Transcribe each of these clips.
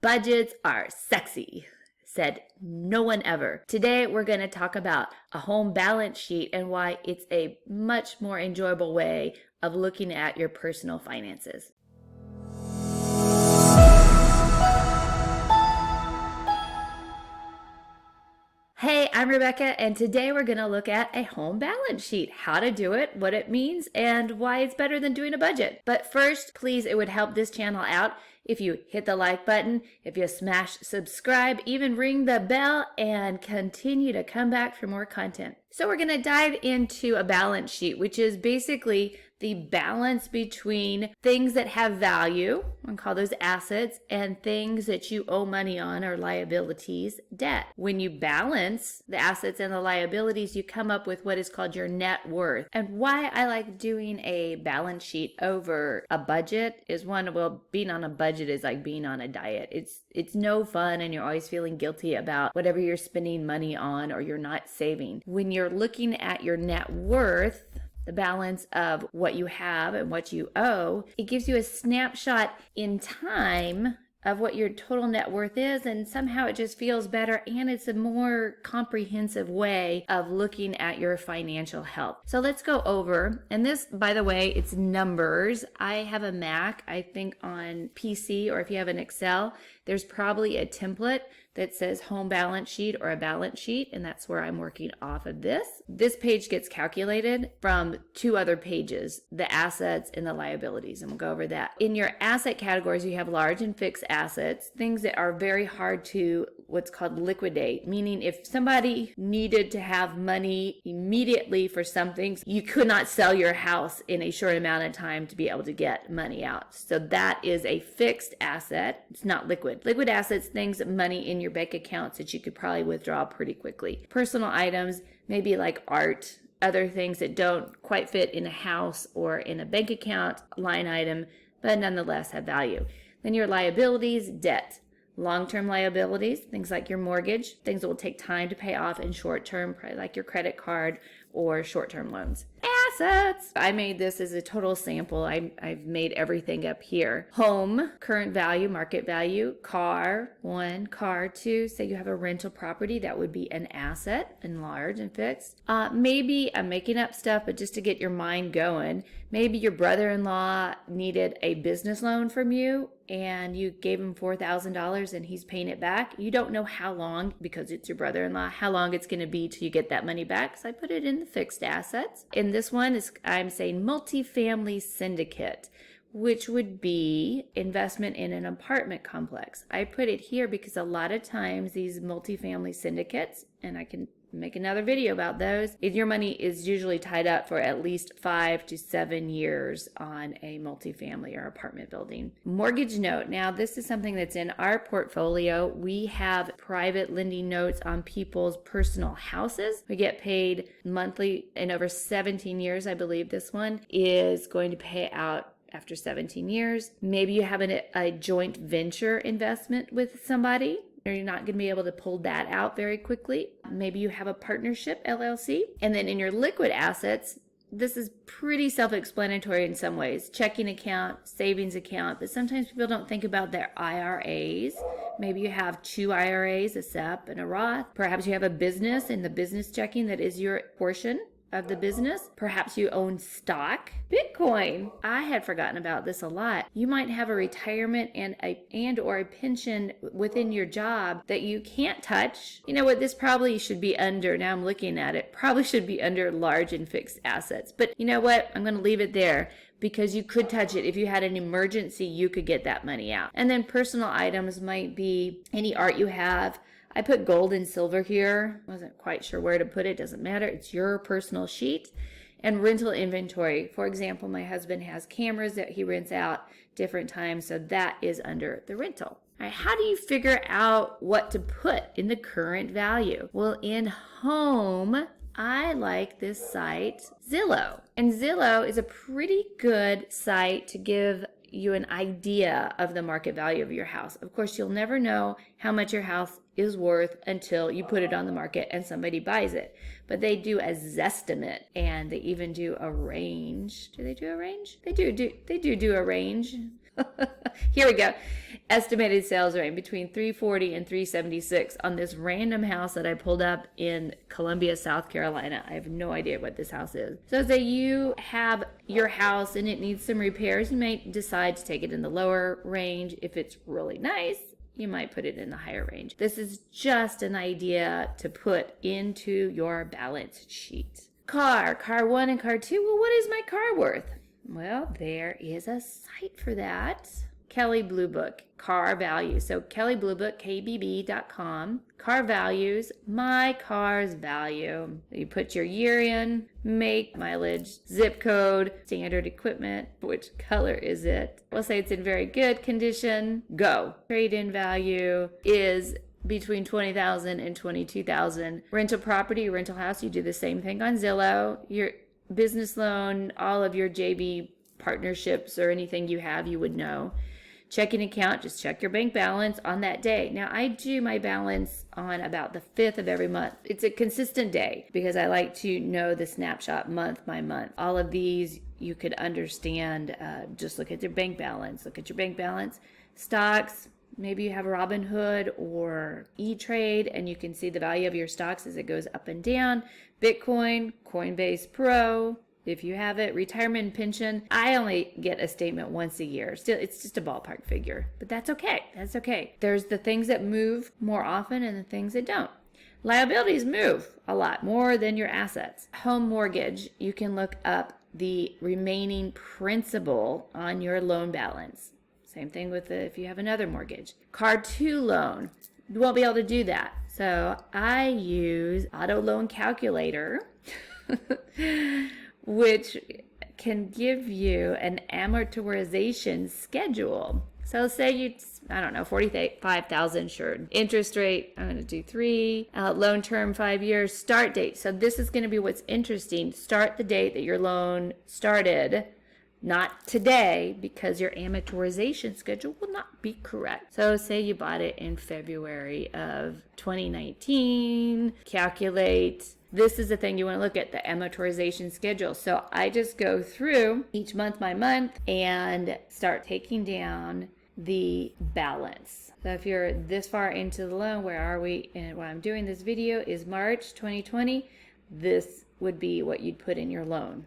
Budgets are sexy, said no one ever. Today, we're going to talk about a home balance sheet and why it's a much more enjoyable way of looking at your personal finances. Hey, I'm Rebecca, and today we're going to look at a home balance sheet, how to do it, what it means, and why it's better than doing a budget. But first, please, it would help this channel out if you hit the like button, if you smash subscribe, even ring the bell, and continue to come back for more content. So we're going to dive into a balance sheet, which is basically the balance between things that have value, we call those assets, and things that you owe money on or liabilities, debt. When you balance the assets and the liabilities, you come up with what is called your net worth. And why I like doing a balance sheet over a budget is one, well, being on a budget is like being on a diet. It's no fun, and you're always feeling guilty about whatever you're spending money on or you're not saving. When you're looking at your net worth, the balance of what you have and what you owe, it gives you a snapshot in time of what your total net worth is, and somehow it just feels better, and it's a more comprehensive way of looking at your financial health. So let's go over, and this, by the way, it's numbers. I have a Mac. I think on PC, or if you have an Excel, there's probably a template that says home balance sheet or a balance sheet, and that's where I'm working off of this. This page gets calculated from two other pages, the assets and the liabilities, and we'll go over that. In your asset categories, you have large and fixed assets, things that are very hard to what's called liquidate, meaning if somebody needed to have money immediately for something, you could not sell your house in a short amount of time to be able to get money out. So that is a fixed asset. It's not liquid. Liquid assets, things, money in your bank accounts that you could probably withdraw pretty quickly. Personal items, maybe like art, other things that don't quite fit in a house or in a bank account line item, but nonetheless have value. Then your liabilities, debt. Long-term liabilities, things like your mortgage, things that will take time to pay off, and short-term, probably like your credit card or short-term loans. Assets. I made this as a total sample. I've made everything up here. Home, current value, market value. Car, one. Car, two. Say you have a rental property, that would be an asset, and large and fixed. Maybe I'm making up stuff, but just to get your mind going, maybe your brother-in-law needed a business loan from you, and you gave him $4,000 and he's paying it back. You don't know how long, because it's your brother-in-law, how long it's going to be till you get that money back. So I put it in the fixed assets. And this one is, I'm saying multifamily syndicate, which would be investment in an apartment complex. I put it here because a lot of times these multifamily syndicates, and I can make another video about those, your money is usually tied up for at least 5 to 7 years on a multifamily or apartment building. Mortgage note. Now, this is something that's in our portfolio. We have private lending notes on people's personal houses. We get paid monthly, and over 17 years, I believe this one is going to pay out after 17 years. Maybe you have a joint venture investment with somebody. You're not going to be able to pull that out very quickly. Maybe you have a partnership, LLC. And then in your liquid assets, this is pretty self-explanatory in some ways. Checking account, savings account, but sometimes people don't think about their IRAs. Maybe you have 2 IRAs, a SEP and a Roth. Perhaps you have a business, and the business checking, that is your portion of the business. Perhaps you own stock. Bitcoin. I had forgotten about this a lot. You might have a retirement and or a pension within your job that you can't touch. You know what? This probably should be under, now I'm looking at it, probably should be under large and fixed assets. But you know what? I'm going to leave it there, because you could touch it. If you had an emergency, you could get that money out. And then personal items might be any art you have. I put gold and silver here. Wasn't quite sure where to put it. Doesn't matter. It's your personal sheet. And rental inventory. For example, my husband has cameras that he rents out different times, so that is under the rental. All right, how do you figure out what to put in the current value? Well, in home, I like this site, Zillow. And Zillow is a pretty good site to give you an idea of the market value of your house. Of course, you'll never know how much your house is worth until you put it on the market and somebody buys it. But they do a zestimate, and they even do a range. Do they do a range? They do a range. Here we go. Estimated sales range between 340 and 376 on this random house that I pulled up in Columbia, South Carolina. I have no idea what this house is. So say you have your house and it needs some repairs, you might decide to take it in the lower range. If it's really nice, you might put it in the higher range. This is just an idea to put into your balance sheet. Car 1 and car 2. Well, what is my car worth? Well, there is a site for that. Kelley Blue Book, car value. So Kelley Blue Book, kbb.com. Car values, my car's value. You put your year in, make, mileage, zip code, standard equipment, which color is it? We'll say it's in very good condition. Go. Trade-in value is between $20,000 and $22,000. Rental property, rental house, you do the same thing on Zillow. Your business loan, all of your JV partnerships or anything you have, you would know. Checking account, just check your bank balance on that day. Now, I do my balance on about the 5th of every month. It's a consistent day because I like to know the snapshot month by month. All of these you could understand. Just look at your bank balance. Look at your bank balance. Stocks, maybe you have Robinhood or E-Trade, and you can see the value of your stocks as it goes up and down. Bitcoin, Coinbase Pro, if you have it. Retirement pension, I only get a statement once a year. Still, it's just a ballpark figure, but that's okay. That's okay. There's the things that move more often and the things that don't. Liabilities move a lot more than your assets. Home mortgage, you can look up the remaining principal on your loan balance. Same thing with if you have another mortgage. Car 2 loan, you won't be able to do that. So I use Auto Loan Calculator, which can give you an amortization schedule. So say you, I don't know, $45,000 insured. Interest rate, I'm going to do 3. Loan term, 5 years. Start date. So this is going to be what's interesting. Start the date that your loan started, not today, because your amortization schedule will not be correct. So say you bought it in February of 2019. Calculate. This is the thing you want to look at, the amortization schedule. So I just go through each month by month and start taking down the balance. So if you're this far into the loan, where are we? And what I'm doing this video is March 2020. This would be what you'd put in your loan.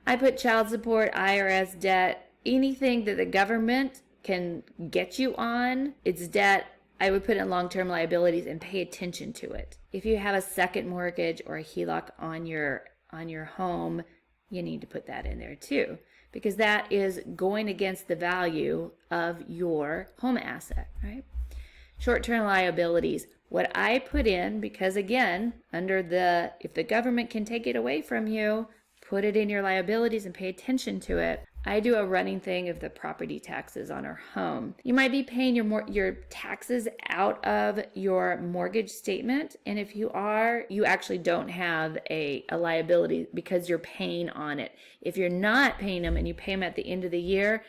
I put child support, IRS debt, anything that the government can get you on, it's debt. I would put in long-term liabilities and pay attention to it. If you have a second mortgage or a HELOC on your home, you need to put that in there too, because that is going against the value of your home asset, right? Short-term liabilities. What I put in, because again, if the government can take it away from you, put it in your liabilities and pay attention to it. I do a running thing of the property taxes on our home. You might be paying your taxes out of your mortgage statement, and if you are, you actually don't have a liability because you're paying on it. If you're not paying them and you pay them at the end of the year,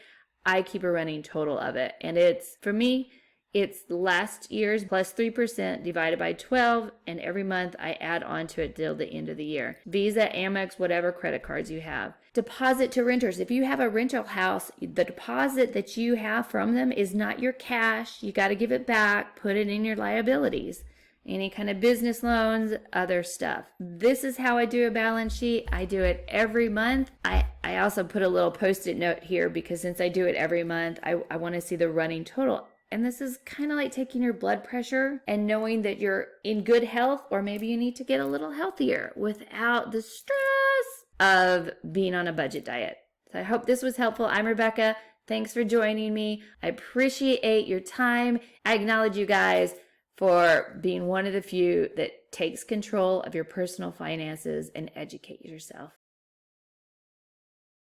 I keep a running total of it, and for me, it's last year's plus 3% divided by 12, and every month I add on to it till the end of the year. Visa, Amex, whatever credit cards you have. Deposit to renters. If you have a rental house, the deposit that you have from them is not your cash. You got to give it back, put it in your liabilities. Any kind of business loans, other stuff. This is how I do a balance sheet. I do it every month. I also put a little post-it note here because since I do it every month, I want to see the running total. And this is kind of like taking your blood pressure and knowing that you're in good health, or maybe you need to get a little healthier without the stress of being on a budget diet. So I hope this was helpful. I'm Rebecca. Thanks for joining me. I appreciate your time. I acknowledge you guys for being one of the few that takes control of your personal finances and educate yourself.